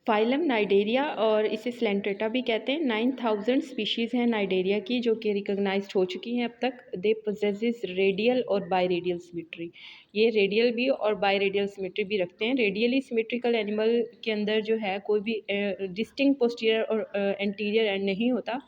Phylum Cnidaria और इसे स्लेंट्रेटा भी कहते हैं। 9000 स्पीशीज़ हैं नाइडेरिया की जो कि रिकॉग्नाइज्ड हो चुकी हैं अब तक। दे पोजेसेस रेडियल और बायरेडियल सिमेट्री। ये रेडियल भी और बायरेडियल सिमेट्री भी रखते हैं। रेडियली सिमेट्रिकल एनिमल के अंदर जो है कोई भी डिस्टिंक्ट पोस्टीरियर और एंटीरियर एंड नहीं होता,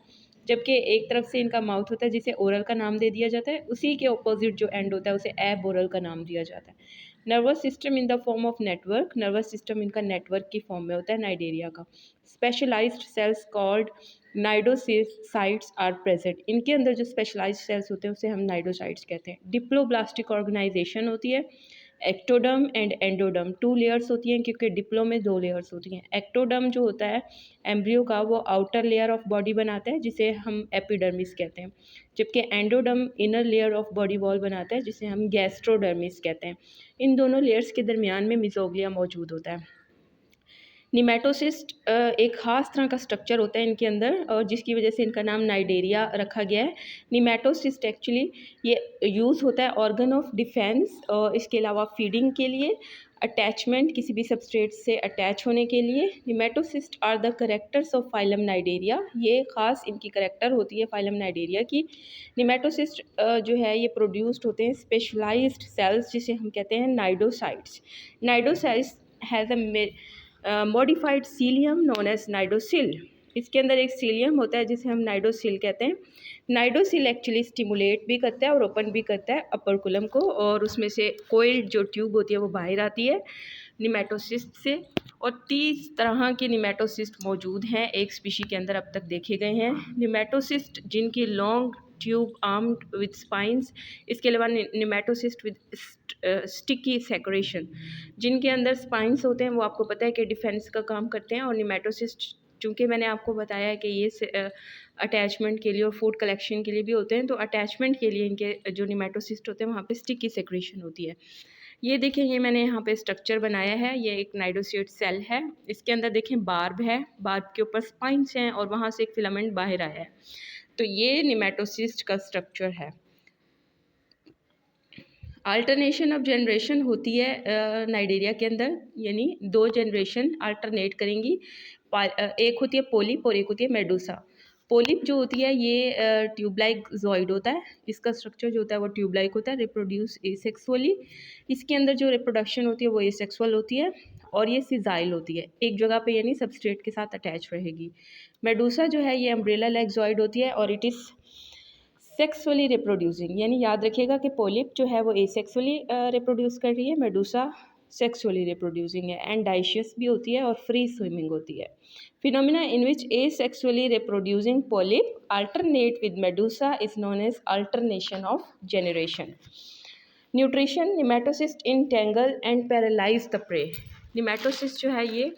जबकि एक तरफ से इनका माउथ होता है जिसे ओरल का नाम दे दिया जाता है, उसी के ऑपोजिट जो एंड होता है उसे एब ओरल का नाम दिया जाता है। Nervous system in the form of network, nervous system इनका नेटवर्क की फॉर्म में होता है नाइडेरिया का। Specialised cells called cnidocytes are present. इनके अंदर जो स्पेशलाइज्ड सेल्स होते हैं उसे हम नाइडोसाइट्स कहते हैं। डिप्लोब्लास्टिक ऑर्गेनाइजेशन होती है। एक्टोडर्म एंड एंडोडर्म 2 लेयर्स होती हैं, क्योंकि डिप्लो में 2 लेयर्स होती हैं। एक्टोडर्म जो होता है एम्ब्रियो का, वो आउटर लेयर ऑफ बॉडी बनाता है जिसे हम एपिडर्मिस कहते हैं, जबकि endoderm inner layer of body wall बनाता है जिसे हम गैस्ट्रोडर्मिस कहते हैं। इन दोनों लेयर्स के दरमियान में मिजोग्लिया मौजूद होता है। निमेटोसिस्ट एक ख़ास तरह का स्ट्रक्चर होता है इनके अंदर, और जिसकी वजह से इनका नाम नाइडेरिया रखा गया है। निमेटोसिस्ट एक्चुअली ये यूज़ होता है ऑर्गन ऑफ डिफेंस, और इसके अलावा फीडिंग के लिए, अटैचमेंट किसी भी सबस्ट्रेट से अटैच होने के लिए। Nematocyst are the characters of phylum Cnidaria. ये ख़ास इनकी करेक्टर होती है फाइलम नाइडेरिया की। निमेटोसिस्ट जो है ये प्रोड्यूस्ड होते हैं स्पेशलाइज्ड सेल्स जिसे हम कहते हैं cnidocytes. Cnidocytes has a modified cilium known as cnidocil. इसके अंदर एक सीलियम होता है जिसे हम नाइडोसिल कहते हैं। नाइडोसिल एक्चुअली स्टिमुलेट भी करता है और ओपन भी करता है अपर को, और उसमें से कोइल्ड जो ट्यूब होती है वो बाहर आती है निमेटोसिस्ट से। और 30 तरह के निमेटोसिस्ट मौजूद हैं एक स्पीशी के अंदर, अब तक देखे गए हैं। निमेटोसिस्ट जिनकी long tube armed with spines, इसके अलावा निमेटोसिस्ट विद स्टिकी सेक्रेशन, जिनके अंदर स्पाइंस होते हैं, वो आपको पता है कि डिफेंस का काम करते हैं। और निमेटोसिस्ट, चूँकि मैंने आपको बताया है कि ये अटैचमेंट के लिए और फूड कलेक्शन के लिए भी होते हैं, तो अटैचमेंट के लिए इनके जो निमेटोसिस्ट होते हैं वहाँ पे स्टिकी सेक्रेशन होती है। ये देखें, ये मैंने यहाँ पे स्ट्रक्चर बनाया है, ये एक नाइडोसाइट सेल है। इसके अंदर देखें बार्ब है, बार्ब के ऊपर स्पाइंस हैं और वहाँ से एक फिलामेंट बाहर आया है। तो ये निमेटोसिस्ट का स्ट्रक्चर है। अल्टरनेशन ऑफ जनरेशन होती है नाइडेरिया के अंदर, यानी 2 जनरेशन अल्टरनेट करेंगी। एक होती है पोलिप और एक होती है मेडूसा। पोलिप जो होती है ये ट्यूबलाइक जॉइड होता है, इसका स्ट्रक्चर जो होता है वो ट्यूबलाइक होता है, रिप्रोड्यूस एसेक्सुअली। इसके अंदर जो रिप्रोडक्शन होती है वो एसेक्सुअल होती है, और ये सिजाइल होती है, एक जगह पे यानी सबस्ट्रेट के साथ अटैच रहेगी। मेडूसा जो है ये अम्ब्रेला लाइक जॉइड होती है और इट इज़ सेक्सुअली रिप्रोड्यूसिंग, यानी याद रखिएगा कि पोलिप जो है वो एसेक्सुअली रिप्रोड्यूस कर रही है, मेडूसा सेक्सुअली रिप्रोड्यूसिंग है, एंड डाइशियस भी होती है और फ्री स्विमिंग होती है। Phenomena in which asexually reproducing polyp alternate with medusa is known as alternation of generation. Nutrition, nematocyst entangle and paralyse the prey. Nematocyst जो है ये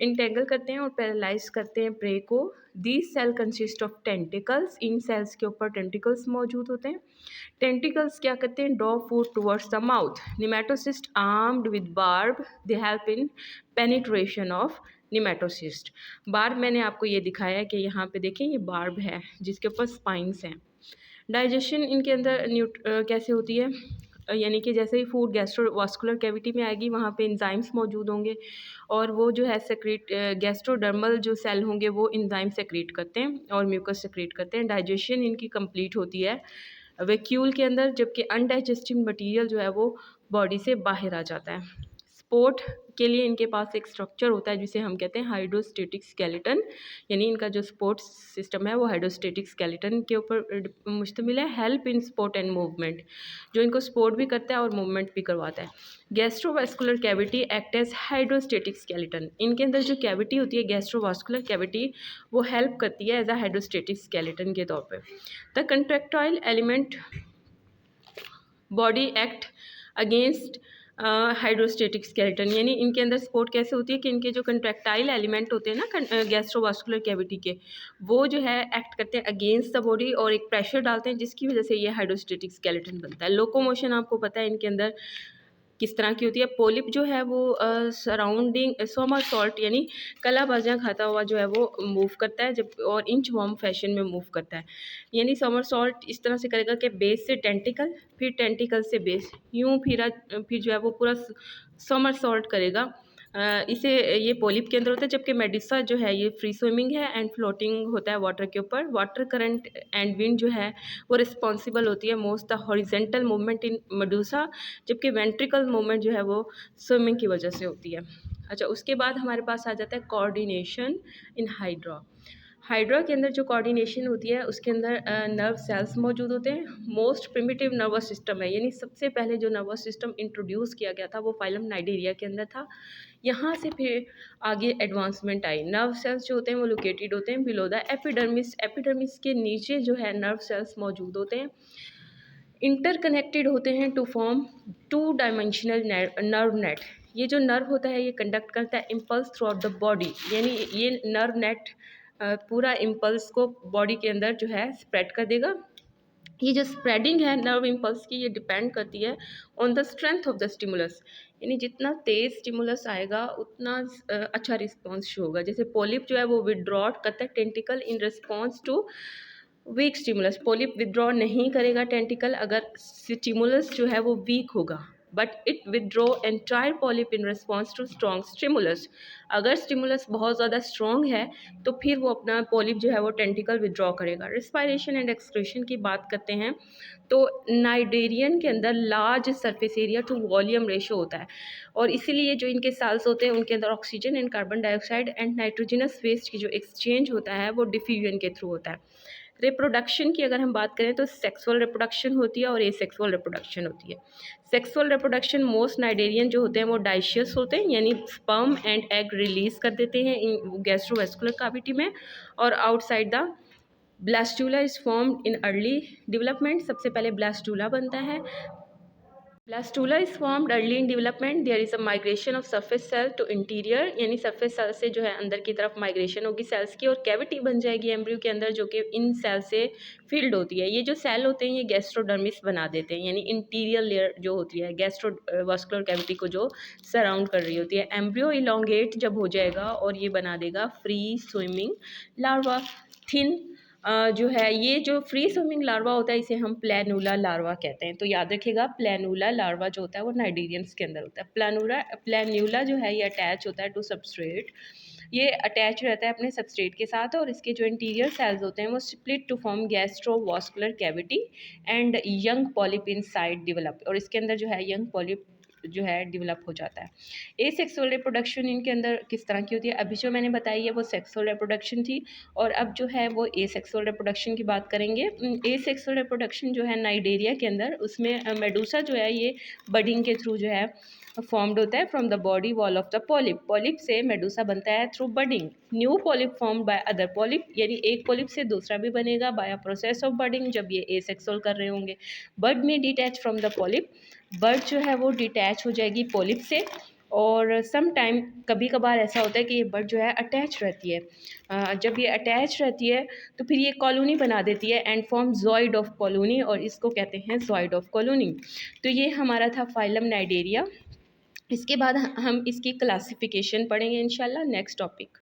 इंटेंगल करते हैं और पैरालाइज करते हैं प्रे को। These cell consist of tentacles, इन सेल्स के ऊपर टेंटिकल्स मौजूद होते हैं। टेंटिकल्स क्या करते हैं, draw food towards the mouth. Nematocyst armed with barb, they help in penetration of nematocyst. Barb मैंने आपको ये दिखाया है कि यहाँ पे देखें ये बार्ब है जिसके ऊपर स्पाइंस हैं। डाइजेशन इनके अंदर कैसे होती है, यानी कि जैसे ही फूड गैस्ट्रोवास्कुलर कैविटी में आएगी वहाँ पे एंजाइम्स मौजूद होंगे, और वो जो है सेक्रेट गैस्ट्रोडर्मल जो सेल होंगे वो एंजाइम सेक्रेट करते हैं और म्यूकस सेक्रेट करते हैं। डाइजेशन इनकी कंप्लीट होती है वैक्यूल के अंदर, जबकि अनडाइजेस्टिव मटेरियल जो है वो बॉडी से बाहर आ जाता है। स्पोर्ट के लिए इनके पास एक स्ट्रक्चर होता है जिसे हम कहते हैं हाइड्रोस्टेटिक स्केलेटन, यानी इनका जो स्पोर्ट सिस्टम है वो हाइड्रोस्टेटिक स्केलेटन के ऊपर मुश्तमिल है। Help in sport and movement, जो इनको स्पोर्ट भी करता है और मूवमेंट भी करवाता है। Gastrovascular cavity act as hydrostatic skeleton, इनके अंदर जो कैविटी होती है गैस्ट्रोवास्कुलर कैविटी वो हेल्प करती है एज अ हाइड्रोस्टेटिक स्केलेटन के तौर पर। The contractile element body act against hydrostatic skeleton, यानी इनके अंदर सपोर्ट कैसे होती है कि इनके जो कंट्रैक्टाइल एलिमेंट होते हैं ना गैस्ट्रोवास्कुलर कैविटी के, वो जो है एक्ट करते हैं अगेंस्ट द बॉडी और एक प्रेशर डालते हैं जिसकी वजह से ये हाइड्रोस्टेटिक स्केलेटन बनता है। लोकोमोशन आपको पता है इनके अंदर किस तरह की होती है। पोलिप जो है वो सराउंडिंग सोमरसॉल्ट यानी कला बाजियाँ खाता हुआ जो है वो मूव करता है, जब और इंच वॉर्म फैशन में मूव करता है। यानी सोमरसॉल्ट इस तरह से करेगा कि बेस से टेंटिकल, फिर टेंटिकल से बेस, यूँ फिर जो है वो पूरा सोमरसॉल्ट करेगा इसे ये पॉलिप के अंदर होता है, जबकि मेडुसा जो है ये फ्री स्विमिंग है एंड फ्लोटिंग होता है वाटर के ऊपर। वाटर करंट एंड विंड जो है वो रिस्पॉन्सिबल होती है most the horizontal movement in Medusa, जबकि वेंट्रिकल मूवमेंट जो है वो स्विमिंग की वजह से होती है। अच्छा, उसके बाद हमारे पास आ जाता है कोऑर्डिनेशन इन हाइड्रा। हाइड्रा के अंदर जो कोऑर्डिनेशन होती है उसके अंदर नर्व सेल्स मौजूद होते हैं। मोस्ट प्रिमिटिव नर्वस सिस्टम है, यानी सबसे पहले जो नर्वस सिस्टम इंट्रोड्यूस किया गया था वो फाइलम नाइडेरिया के अंदर था। यहाँ से फिर आगे एडवांसमेंट आई। नर्व सेल्स जो होते हैं वो लोकेटेड होते हैं बिलो द एपिडर्मिस। एपिडर्मिस के नीचे जो है नर्व सेल्स मौजूद होते हैं, इंटरकनेक्टेड होते हैं to form two dimensional nerve net. ये जो नर्व होता है ये कंडक्ट करता है impulse throughout the body, यानी ये नर्व नेट पूरा इम्पल्स को बॉडी के अंदर जो है स्प्रेड कर देगा। ये जो स्प्रेडिंग है नर्व इम्पल्स की, ये डिपेंड करती है on the strength of the stimulus, यानी जितना तेज स्टिमुलस आएगा उतना अच्छा रिस्पॉन्स शो होगा। जैसे पॉलिप जो है वो विड्रॉ करता है tentacle in response to weak stimulus. Polyp withdraw नहीं करेगा टेंटिकल अगर स्टिमुलस जो है वो वीक होगा, but it withdraw entire polyp in response to strong stimulus. अगर स्टिमुलस बहुत ज़्यादा स्ट्रॉन्ग है तो फिर वो अपना पॉलिप जो है वो टेंटिकल विड्रॉ करेगा। रिस्पायरेशन एंड एक्सक्रीशन की बात करते हैं तो नाइडेरियन के अंदर large surface area to volume ratio होता है, और इसीलिए जो इनके सेल्स होते हैं उनके अंदर oxygen and carbon dioxide and nitrogenous waste की जो एक्सचेंज होता है वो डिफ्यूजन के थ्रू होता है। रिप्रोडक्शन की अगर हम बात करें तो सेक्सुअल रिप्रोडक्शन होती है और एसेक्सुअल रिप्रोडक्शन होती है। सेक्सुअल रिप्रोडक्शन मोस्ट नाइडेरियन जो होते हैं वो डाइशियस होते हैं, यानी स्पर्म एंड एग रिलीज कर देते हैं इन गैस्ट्रोवेस्कुलर कैविटी में और outside the blastula is formed in early development. सबसे पहले ब्लास्टूला बनता है। Blastula is formed early in development. There is a migration of surface cell to interior, यानी सरफेस सेल से जो है अंदर की तरफ माइग्रेशन होगी सेल्स की, और कैविटी बन जाएगी एम्ब्रियो के अंदर जो कि इन सेल से फील्ड होती है। ये जो सेल होते हैं ये गैस्ट्रोडर्मिस बना देते हैं, यानी इंटीरियर लेयर जो होती है गैस्ट्रोवास्कुलर कैविटी को जो सराउंड कर रही होती है। एम्ब्रियो इलोंगेट जब हो जाएगा और ये बना देगा फ्री स्विमिंग लार्वा। थिन जो है ये जो फ्री स्विमिंग लार्वा होता है इसे हम प्लैनुला लार्वा कहते हैं। तो याद रखिएगा प्लैनुला लार्वा जो होता है वो नाइडेरियंस के अंदर होता है। प्लैन्यूला जो है ये अटैच होता है टू सबस्ट्रेट, ये अटैच रहता है अपने सबस्ट्रेट के साथ, और इसके जो इंटीरियर सेल्स होते हैं वो split to form gastrovascular cavity and young polyp inside develop, और इसके अंदर जो है यंग पॉलिप जो है डेवलप हो जाता है। एसेक्सुअल रिप्रोडक्शन इनके अंदर किस तरह की होती है, अभी जो मैंने बताई है वो सेक्सुअल रिप्रोडक्शन थी, और अब जो है वो एसेक्सुअल रिप्रोडक्शन की बात करेंगे। एसेक्सुअल रिप्रोडक्शन जो है नाइडेरिया के अंदर उसमें मेडुसा जो है ये बडिंग के थ्रू जो है फॉर्म्ड होता है from the body wall of the polyp. Polyp से मेडुसा बनता है through budding. New polyp formed by other polyp, यानी एक पॉलिप से दूसरा भी बनेगा by a process of budding जब ये एसेक्सुअल कर रहे होंगे। बर्ड में detach from the polyp, bird जो है वो डिटैच हो जाएगी पॉलिप से, और सम टाइम कभी कभार ऐसा होता है कि ये बर्ड जो है अटैच रहती है। जब ये अटैच रहती है तो फिर ये कॉलोनी बना देती है एंड फॉर्म जॉइड ऑफ कॉलोनी, और इसको कहते हैं जॉइड ऑफ कॉलोनी। तो ये हमारा था फाइलम नाइडेरिया। इसके बाद हम इसकी क्लासिफिकेशन पढ़ेंगे इंशाल्लाह नेक्स्ट टॉपिक।